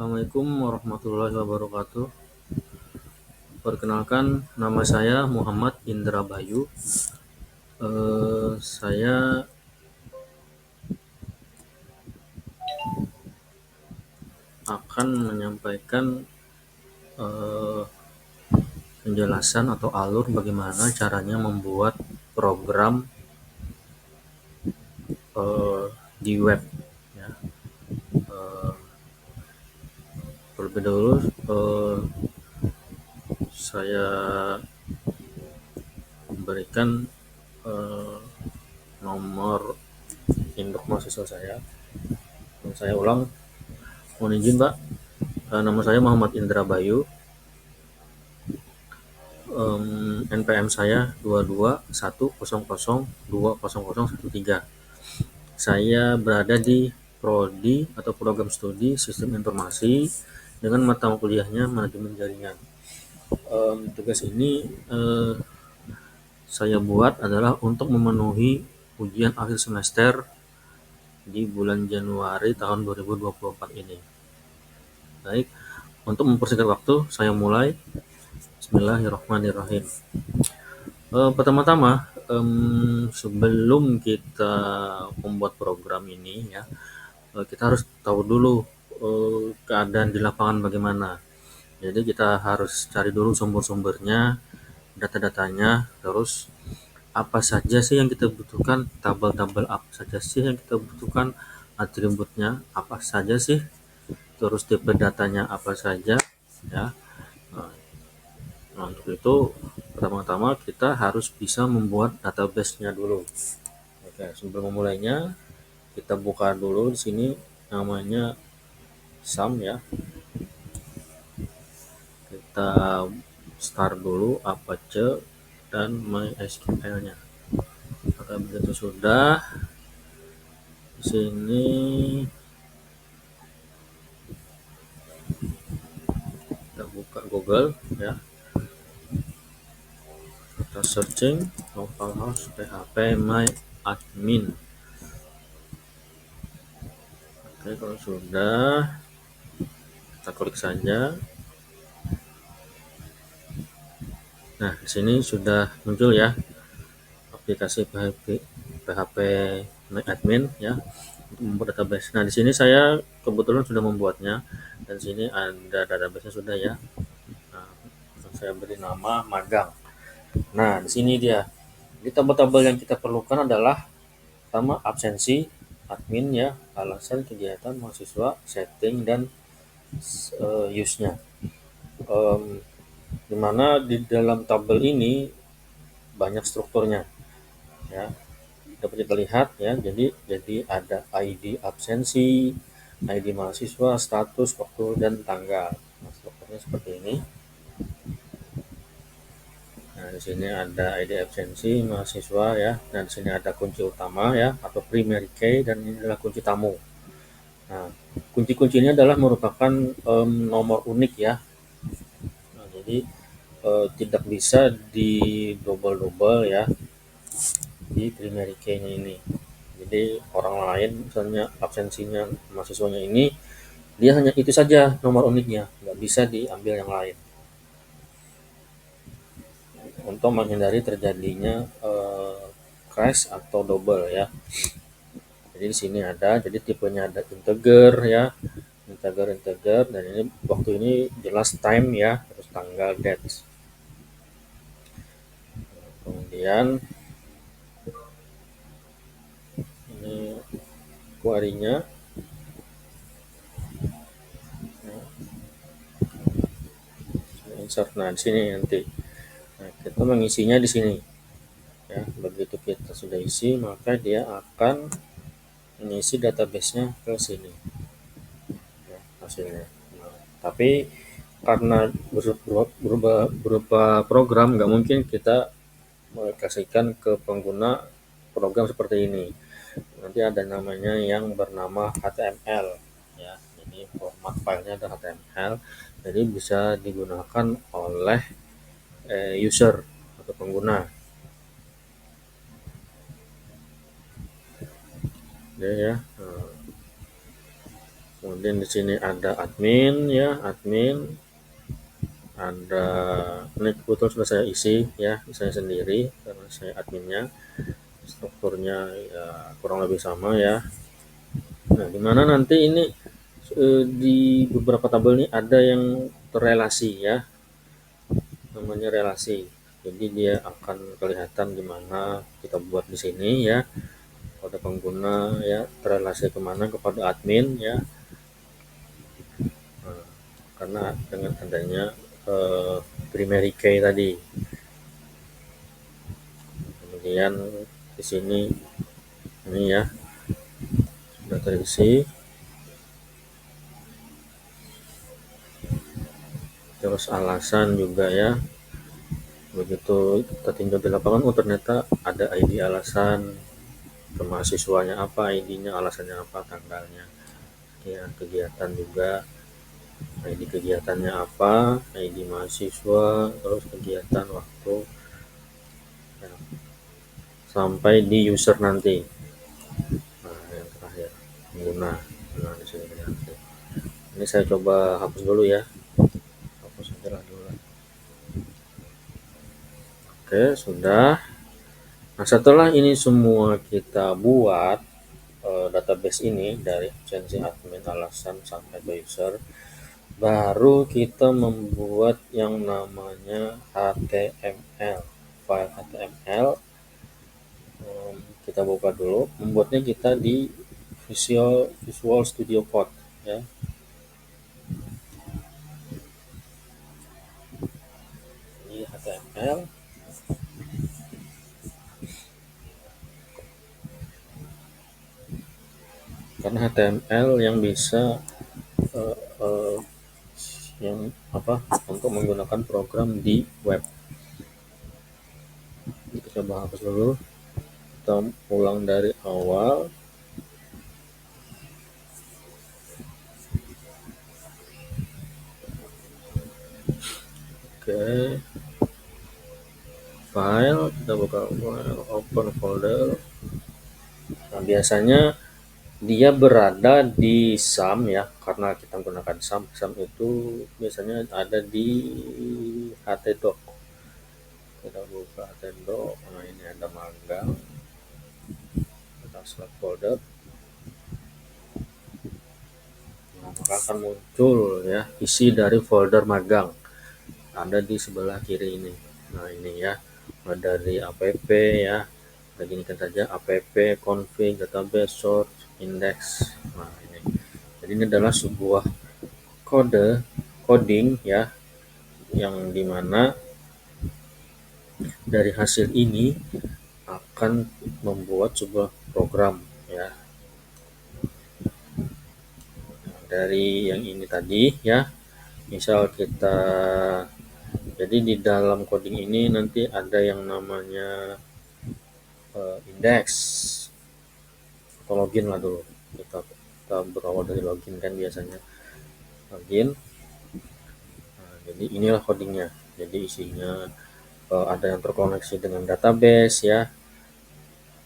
Assalamualaikum warahmatullahi wabarakatuh. Perkenalkan, nama saya Muhammad Indra Bayu. Saya akan menyampaikan eh, penjelasan atau alur bagaimana caranya membuat program di web. Ya. Eh, Terlebih dahulu, saya berikan eh, nomor induk mahasiswa saya. Saya ulang, mohon izin Pak. Nama saya Muhammad Indra Bayu. NPM saya 2210020013. Saya berada di prodi atau program studi Sistem Informasi dengan mata kuliahnya Manajemen Jaringan. Tugas ini saya buat adalah untuk memenuhi ujian akhir semester di bulan Januari tahun 2024 ini. Baik, untuk mempersingkat waktu, saya mulai. Bismillahirrahmanirrahim. Pertama-tama, sebelum kita membuat program ini ya, kita harus tahu dulu keadaan di lapangan bagaimana. Jadi kita harus cari dulu sumber-sumbernya, data-datanya, terus apa saja sih yang kita butuhkan, tabel-tabel apa saja sih yang kita butuhkan, atributnya apa saja sih, terus tipe datanya apa saja ya. Nah, untuk itu pertama-tama kita harus bisa membuat database-nya dulu. Oke, sebelum memulainya kita buka dulu di sini namanya SAM ya. Kita start dulu Apache dan MySQL-nya. Maka begitu sudah, di sini kita buka Google ya. Kita searching localhost php my admin. Oke, kalau sudah kita klik saja. Nah, di sini sudah muncul ya aplikasi PHP My Admin ya untuk membuat database. Nah, di sini saya kebetulan sudah membuatnya dan di sini ada database-nya sudah ya. Nah, saya beri nama magang. Nah, di sini dia. Di tabel-tabel yang kita perlukan adalah pertama absensi admin ya, alasan kegiatan mahasiswa, setting dan use-nya. Dimana di dalam tabel ini banyak strukturnya ya, dapat kita lihat ya. Jadi ada ID absensi, ID mahasiswa, status, waktu dan tanggal. Nah, strukturnya seperti ini. Nah, di sini ada ID absensi mahasiswa ya. Dan di sini ada kunci utama ya atau primary key, dan ini adalah kunci tamu. Nah, kunci-kunci ini adalah merupakan nomor unik ya. Nah, jadi tidak bisa di double ya di primary key-nya ini. Jadi orang lain misalnya absensinya mahasiswanya ini, dia hanya itu saja nomor uniknya, nggak bisa diambil yang lain. Untuk menghindari terjadinya crash atau double ya. Jadi di sini ada, jadi tipenya ada integer ya, integer dan ini waktu ini jelas time ya, terus tanggal date. Kemudian ini query-nya. Insert, nah di sini nanti. Nah, kita mengisinya di sini. Ya, begitu kita sudah isi, maka dia akan mengisi database-nya ke sini. Ya, hasilnya. Nah, tapi karena berupa program, nggak mungkin kita kasihkan ke pengguna program seperti ini. Nanti ada namanya yang bernama HTML ya. Jadi format filenya ada HTML, jadi bisa digunakan oleh user atau pengguna ya. Kemudian di sini ada admin ya, admin. Ada ini kebetulan sudah saya isi ya, saya sendiri karena saya adminnya. Strukturnya ya kurang lebih sama ya. Nah, di mana nanti ini di beberapa tabel ini ada yang terrelasi ya, namanya relasi. Jadi dia akan kelihatan gimana kita buat di sini ya, pada pengguna ya terrelasi kemana kepada admin ya. Nah, karena dengan adanya primary key tadi, kemudian di sini ini ya sudah terisi. Terus alasan juga ya, begitu kita tinjau di lapangan, oh ternyata ada ID alasan, ke mahasiswanya apa, ID-nya, alasannya apa, tanggalnya ya, kegiatan juga, ID kegiatannya apa, ID mahasiswa, terus kegiatan waktu ya, sampai di user nanti. Nah, yang terakhir pengguna. Nah, di sini nanti. Ini saya coba hapus dulu ya, hapus aja lah dulu. Oke, sudah. Nah, setelah ini semua kita buat database ini dari absensi admin, alasan sampai ke user, baru kita membuat yang namanya HTML, file HTML. Kita buka dulu, membuatnya kita di Visual Studio Code ya. Ini HTML. Karena HTML yang bisa uh, uh, yang apa untuk menggunakan program di web. Kita coba hapus dulu, kita ulang dari awal. Oke, file, kita buka file, open folder. Nah, biasanya dia berada di sum ya, karena kita menggunakan sum. Sum itu biasanya ada di htdoc. Kita buka htdoc. Nah, ini ada magang, kita select folder. Nah, maka akan muncul ya isi dari folder magang, ada di sebelah kiri ini. Nah, ini ya, dari app ya, begini kan saja, app config database source index. Nah, ini jadi ini adalah sebuah coding ya, yang dimana dari hasil ini akan membuat sebuah program ya. Nah, dari yang ini tadi ya, misal kita, jadi di dalam coding ini nanti ada yang namanya index atau login lah dulu. Kita berawal dari login kan biasanya, login. Nah, jadi inilah codingnya. Jadi isinya ada yang terkoneksi dengan database ya.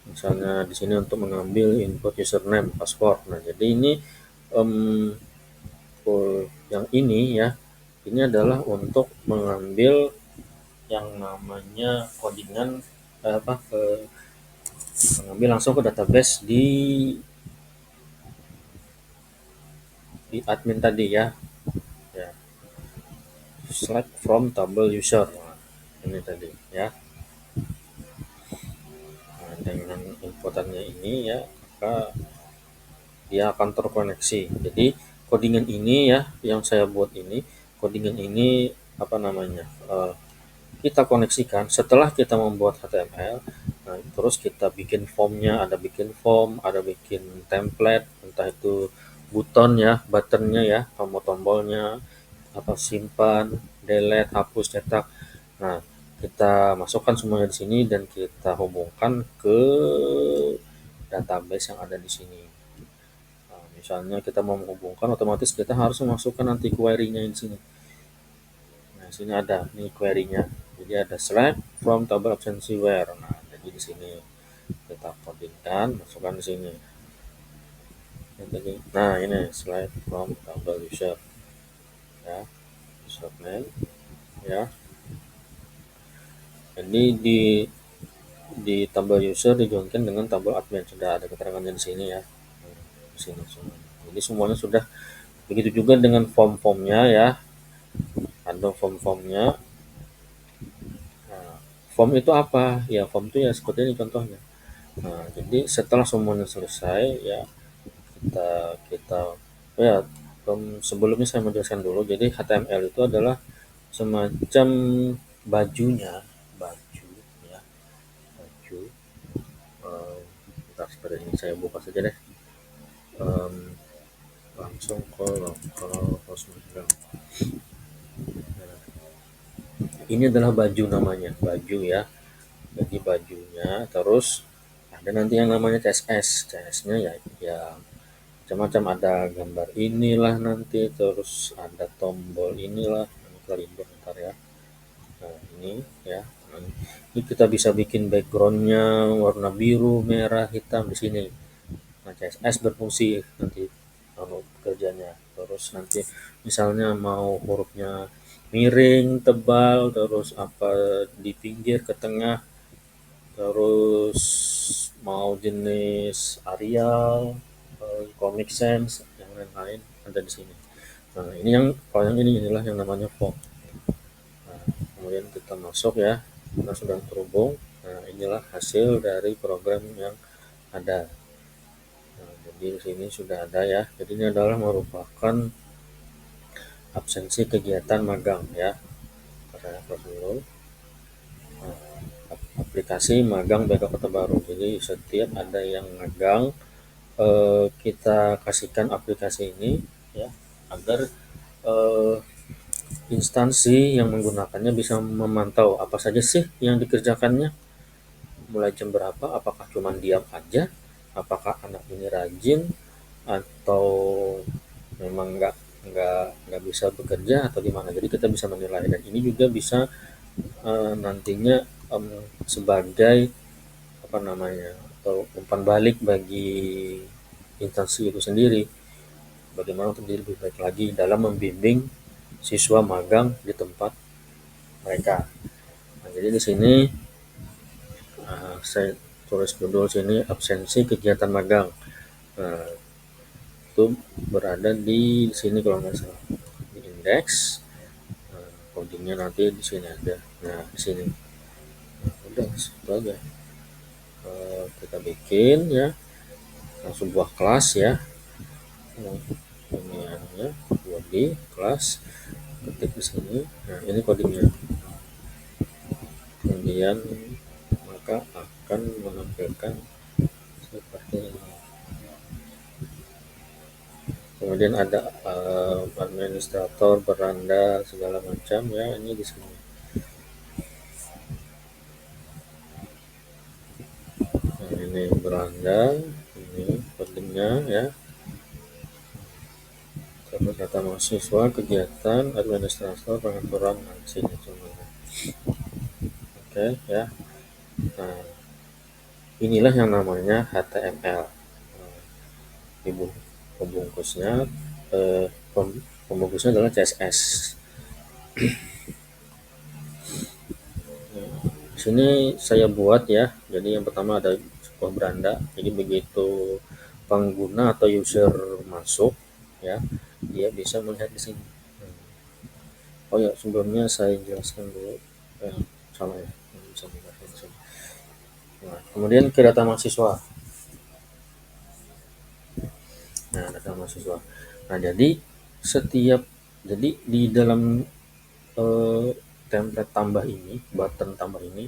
Misalnya di sini untuk mengambil input username, password. Nah, jadi ini yang ini ya, ini adalah untuk mengambil yang namanya codingan mengambil langsung ke database di admin tadi ya. Ya, select from table user. Nah, ini tadi ya. Nah, dengan inputannya ini ya, maka dia akan terkoneksi. Jadi codingan ini ya, yang saya buat ini, codingan ini apa namanya, kita koneksikan setelah kita membuat HTML. Nah, terus kita bikin formnya, ada bikin form, ada bikin template, entah itu button ya, buttonnya ya, tombol-tombolnya, apa simpan, delete, hapus, cetak. Nah, kita masukkan semuanya di sini dan kita hubungkan ke database yang ada di sini. Nah, misalnya kita mau menghubungkan, otomatis kita harus memasukkan nanti query-nya di sini. Nah, sini ada nih query-nya. Jadi ada select from table absency where. Nah, jadi di sini kita codingkan, masukkan di sini. Nah, ini slide from tabel user ya, username ya. Jadi di tabel user dijoinkan dengan tabel admin, sudah ada keterangannya di sini ya. Di sini semua. Jadi semuanya sudah. Begitu juga dengan form-formnya ya, ada form-formnya. Nah, form itu apa? Ya, form itu ya seperti ini contohnya. Nah, jadi setelah semuanya selesai ya, kita kita ya, sebelumnya saya menjelaskan dulu. Jadi HTML itu adalah semacam bajunya, baju ya, baju. Eh, Bentar, seperti ini saya buka saja deh. Em, Langsung ke lokal host magang. Ini adalah baju namanya, baju ya. Jadi bajunya, terus ada nanti yang namanya CSS. CSS-nya ya, ya macam-macam, ada gambar inilah nanti, terus ada tombol inilah. Kita ribet ntar ya. Nah, ini ya. Nah, ini kita bisa bikin backgroundnya warna biru, merah, hitam di sini. Nah, CSS berfungsi nanti kerjanya. Terus nanti misalnya mau hurufnya miring, tebal, terus apa di pinggir, ke tengah, terus mau jenis Arial, Comic Sans, yang lain-lain ada di sini. Nah, ini yang kalau yang inilah yang namanya font. Nah, kemudian kita masuk ya, kita sudah terhubung. Nah, inilah hasil dari program yang ada. Nah, jadi di sini sudah ada ya. Jadi ini adalah merupakan absensi kegiatan magang ya. Saya dulu. Nah, aplikasi magang BK Kota Baru. Jadi setiap ada yang magang, kita kasihkan aplikasi ini ya, agar eh, instansi yang menggunakannya bisa memantau apa saja sih yang dikerjakannya, mulai jam berapa, apakah cuma diam aja, apakah anak ini rajin, atau memang nggak bisa bekerja atau gimana. Jadi kita bisa menilai, dan ini juga bisa nantinya sebagai apa namanya, atau umpan balik bagi instansi itu sendiri, bagaimana untuk jadi lebih baik lagi dalam membimbing siswa magang di tempat mereka. Nah, jadi di sini saya tulis dulu sini absensi kegiatan magang. Nah, itu berada di sini kalau nggak salah, di indeks. Codingnya nanti di sini ada. Nah, di sini. Nah, udah itu aja. Kita bikin ya sebuah kelas ya. Nah, ini ya, body kelas, ketik di sini. Nah, ini codingnya. Kemudian maka akan menampilkan seperti ini. Kemudian ada administrator, beranda, segala macam ya, ini di sini. Nah, ini beranda, ini pentingnya ya. Terus data mahasiswa, kegiatan, administrator, pengaturan, di sini semuanya. Oke ya. Nah, inilah yang namanya HTML. Ibu pembungkusnya, eh, pembungkusnya adalah CSS. Di sini saya buat ya. Jadi yang pertama ada sebuah beranda. Jadi begitu pengguna atau user masuk ya, dia bisa melihat di sini. Oh ya, sebelumnya saya jelaskan dulu sama ya. Bisa dijelaskan di sini. Nah, kemudian ke data mahasiswa. Nah, data mahasiswa. Nah, jadi setiap jadi di dalam eh, template tambah ini, button tambah ini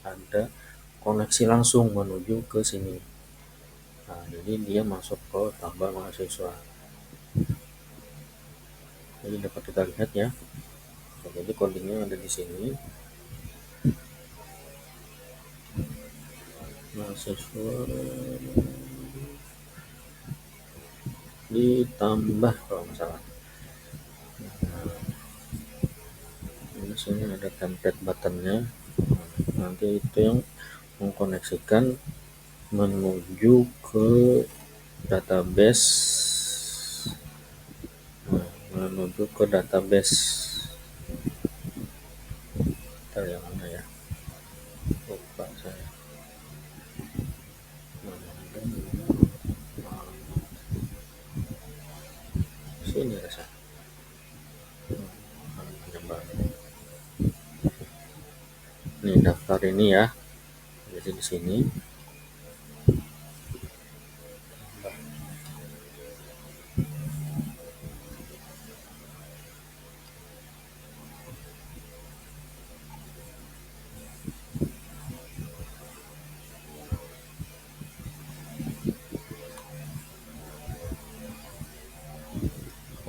ada koneksi langsung menuju ke sini. Nah, jadi dia masuk ke tambah mahasiswa. Jadi dapat kita lihat ya. Nah, jadi codingnya ada di sini. Mahasiswa ditambah kalau nggak salah. Nah, ini sini ada template buttonnya. Nah, nanti itu yang mengkoneksikan menuju ke database, menuju ke database. Ntar yang mana ya, lupa saya. Sini rasa. Nih daftar ini ya. Jadi di sini.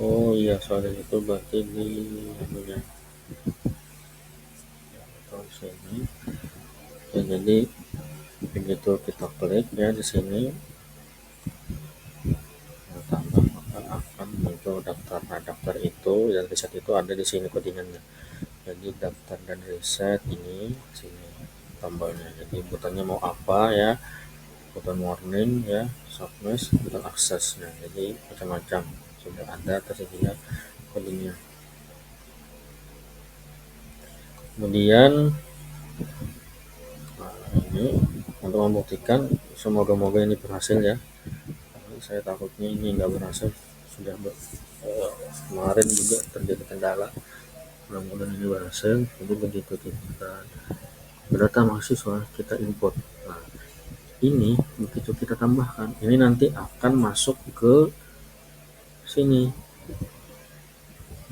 Oh iya, soalnya itu berarti di anunya atau sini. Ya, jadi begitu kita klik ya di sini, tambah maka akan muncul daftar. Nah, daftar itu dan riset itu ada di sini codingannya. Jadi daftar dan riset ini sini tambahnya. Jadi butonnya mau apa ya? Buton warning ya, submit, buton akses. Nah, jadi macam-macam sudah ada tersedia codingnya. Kemudian ini untuk membuktikan, semoga-moga ini berhasil ya. Saya takutnya ini nggak berhasil, sudah kemarin juga terjadi kendala. Mudah-mudahan ini berhasil. Jadi begitu kita berdata mahasiswa kita input, nah ini begitu kita tambahkan ini nanti akan masuk ke sini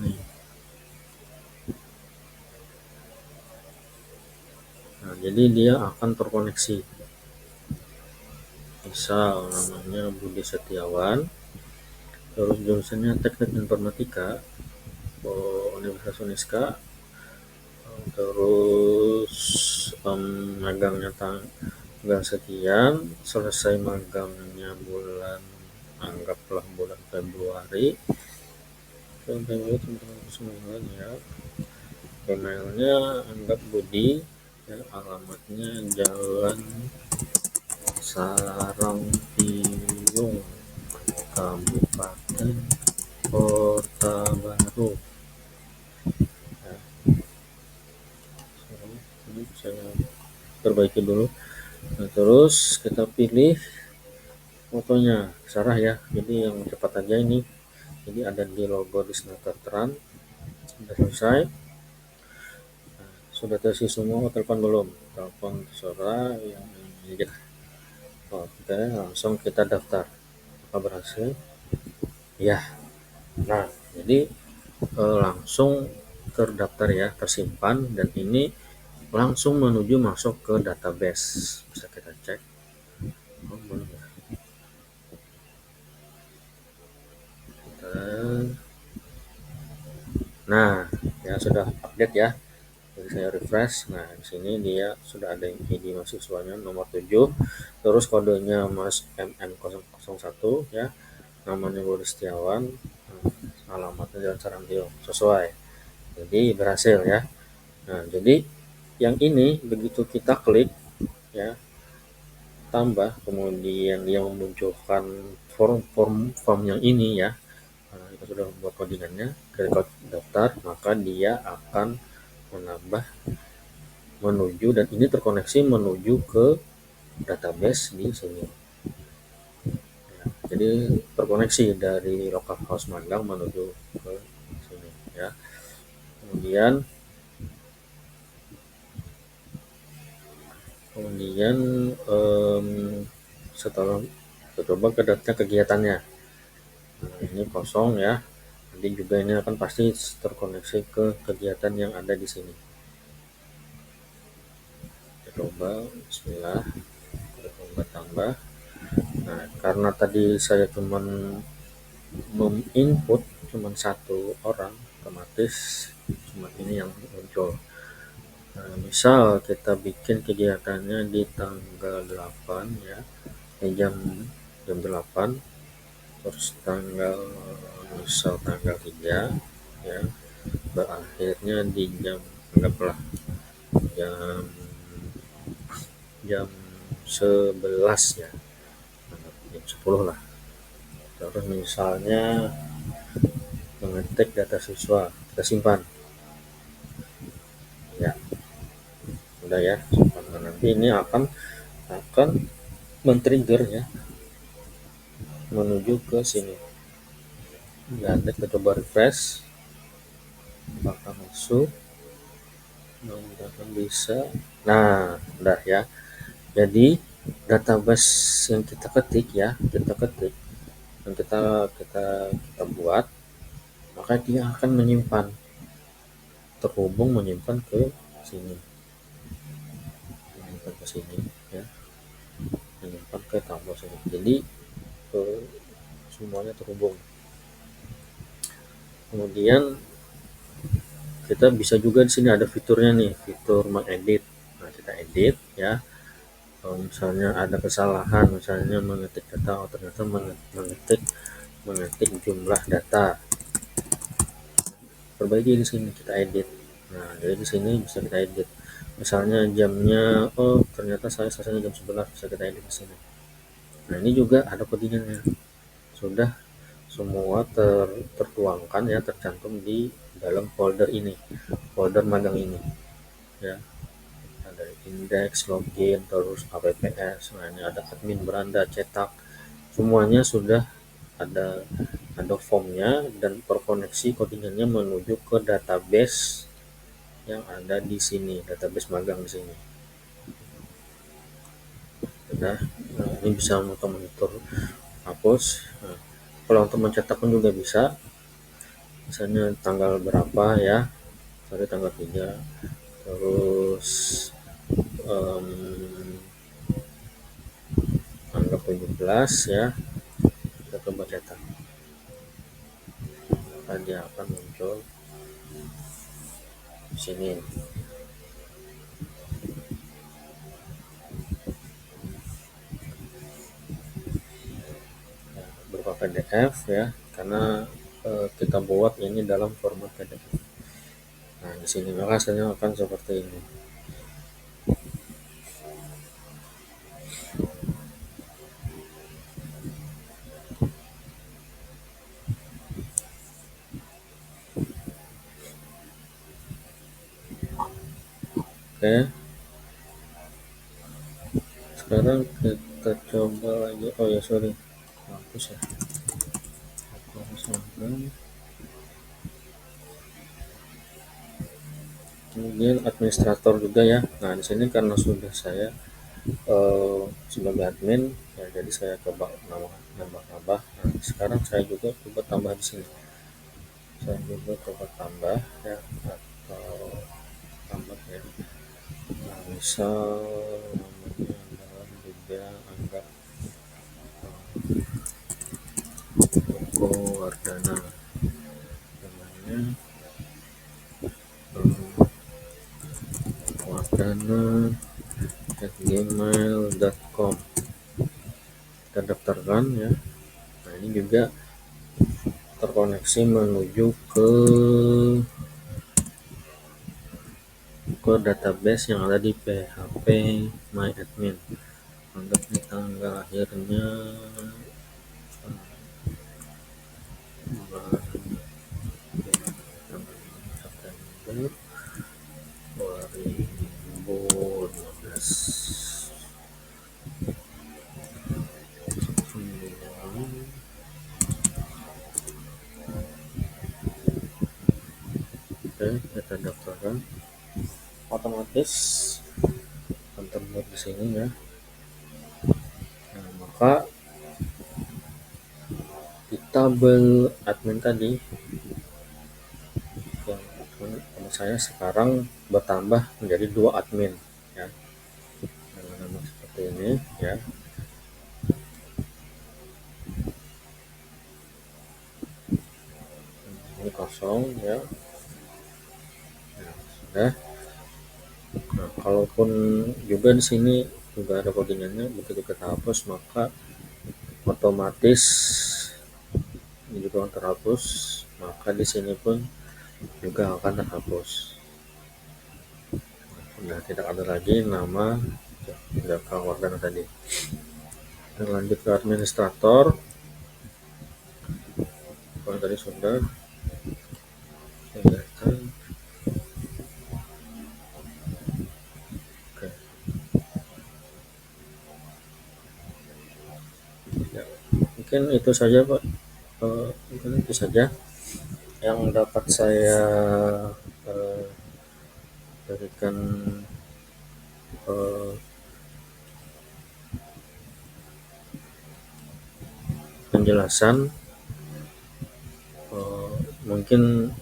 nih. Nah, jadi dia akan terkoneksi. Misal namanya Budi Setiawan, terus jurusannya Teknik Informatika, Universitas Uniska, terus magangnya tanggal sekian, selesai magangnya bulan, anggaplah bulan Februari. Teman-teman ya, emailnya anggap Budi ya, alamatnya Jalan Sarangpiyung, Kabupaten Kota Baru ya. Ini saya perbaiki dulu. Nah, terus kita pilih fotonya Sarah ya, jadi yang cepat aja ini. Jadi ada di logo di Snapchat. Sudah selesai. Nah, sudah terisi semua, telepon belum? Telepon Sarah yang ini. Oke, langsung kita daftar. Apakah berhasil? Ya. Nah, jadi langsung terdaftar ya, tersimpan, dan ini langsung menuju masuk ke database. Bisa kita cek. Oh, belum ya. Nah, ya sudah update ya. Jadi saya refresh. Nah, di sini dia sudah ada ID mahasiswanya nomor 7. Terus kodenya Mas MM001 ya. Namanya Budi Setiawan. Alamatnya Jalan Sarantio. Sesuai. Jadi berhasil ya. Nah, jadi yang ini begitu kita klik ya, tambah, kemudian dia memunculkan form yang ini ya. Nah, kita sudah membuat codingannya, klik daftar, maka dia akan menambah menuju, dan ini terkoneksi menuju ke database di sini ya. Jadi terkoneksi dari localhost Magelang menuju ke sini ya. Kemudian setelah kita coba ke data kegiatannya, nah, ini kosong ya. Nanti juga ini akan pasti terkoneksi ke kegiatan yang ada di sini. Kita coba, Bismillah, kita coba tambah. Nah, karena tadi saya cuman menginput cuman satu orang, otomatis cuma ini yang muncul. Nah, misal kita bikin kegiatannya di tanggal 8 ya, jam 8, terus misal tanggal 3 ya, berakhirnya di jam, anggaplah jam jam 11 ya, jam 10 lah. Terus misalnya mengetik data siswa, kita simpan ya, udah ya simpan. Nah, nanti ini akan men-trigger ya menuju ke sini. Ya, kita coba refresh apakah masuk. Mudah-mudahan bisa. Nah, udah ya. Jadi database yang kita ketik ya, kita ketik dan kita buat, maka dia akan menyimpan ke sini, menyimpan ke sini ya, menyimpan ke kampus ini. Jadi semuanya terhubung. Kemudian kita bisa juga di sini ada fiturnya nih, fitur mengedit. Nah, kita edit ya. Kalau misalnya ada kesalahan, misalnya mengetik data, ternyata mengetik jumlah data, perbaiki di sini, kita edit. Nah, jadi di sini bisa kita edit. Misalnya jamnya, oh ternyata saya selesai jam 11, bisa kita edit di sini. Nah, ini juga ada codingannya. Sudah semua tertuangkan ya, tercantum di dalam folder ini, folder magang ini ya. Ada index, login, terus apps. Nah, ini ada admin, beranda, cetak, semuanya sudah ada formnya dan terkoneksi codingannya menuju ke database yang ada di sini, database magang di sini. Nah, ini bisa untuk monitor hapus. Nah, kalau untuk mencetak pun juga bisa, misalnya tanggal berapa ya, tadi tanggal 3, terus anggap 17 ya, kita coba cetak, maka dia akan muncul di sini. Berupa PDF ya, karena kita buat ini dalam format PDF. Nah, di sini maka hasilnya akan seperti ini. Oke, sekarang kita coba lagi. Oh ya, sorry, hapus ya, hapus magang. Kemudian administrator juga ya. Nah, di sini karena sudah saya sebagai admin ya, jadi saya coba nambah. Nah, sekarang saya juga coba tambah di sini. Saya juga coba tambah ya, atau tambah ya. Nah, misal namanya adalah juga anggap Joko Wardana, namanya wardana@gmail.com, kita daftarkan ya. Nah, ini juga terkoneksi menuju ke database yang ada di PHP MyAdmin. Anggap di tanggal akhirnya September 2015. Oke, kita daftarkan, otomatis akan terbuat di sini ya. Nah, maka di tabel admin tadi yang admin saya sekarang bertambah menjadi 2 admin ya, dengan nama seperti ini ya. Ini kosong ya. Nah, sudah. Nah, kalaupun juga di sini juga ada codingannya, begitu kita hapus maka otomatis ini juga akan terhapus, maka di sini pun juga akan terhapus. Nah, tidak ada lagi nama Jaka Wardana tadi. Dan lanjut ke administrator. tadi sudah kelihatan. Oke. Ya, mungkin itu saja Pak. Mungkin itu saja yang dapat saya eh, berikan eh, penjelasan. Eh, Mungkin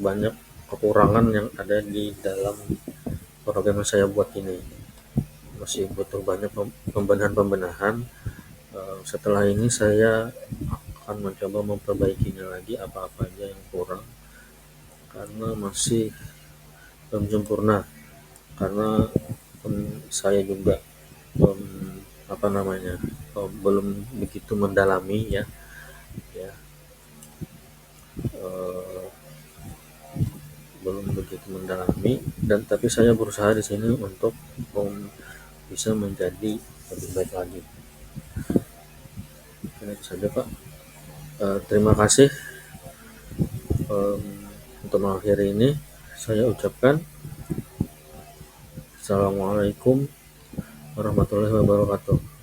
banyak kekurangan yang ada di dalam program yang saya buat ini, masih butuh banyak pembenahan. Setelah ini saya akan mencoba memperbaikinya lagi apa-apa aja yang kurang, karena masih belum sempurna, karena saya juga apa namanya, belum begitu mendalami ya, ya eh, belum begitu mendalami, dan tapi saya berusaha di sini untuk bisa menjadi lebih baik lagi. Itu saja Pak. Terima kasih. Em, untuk mengakhiri ini saya ucapkan Assalamualaikum warahmatullahi wabarakatuh.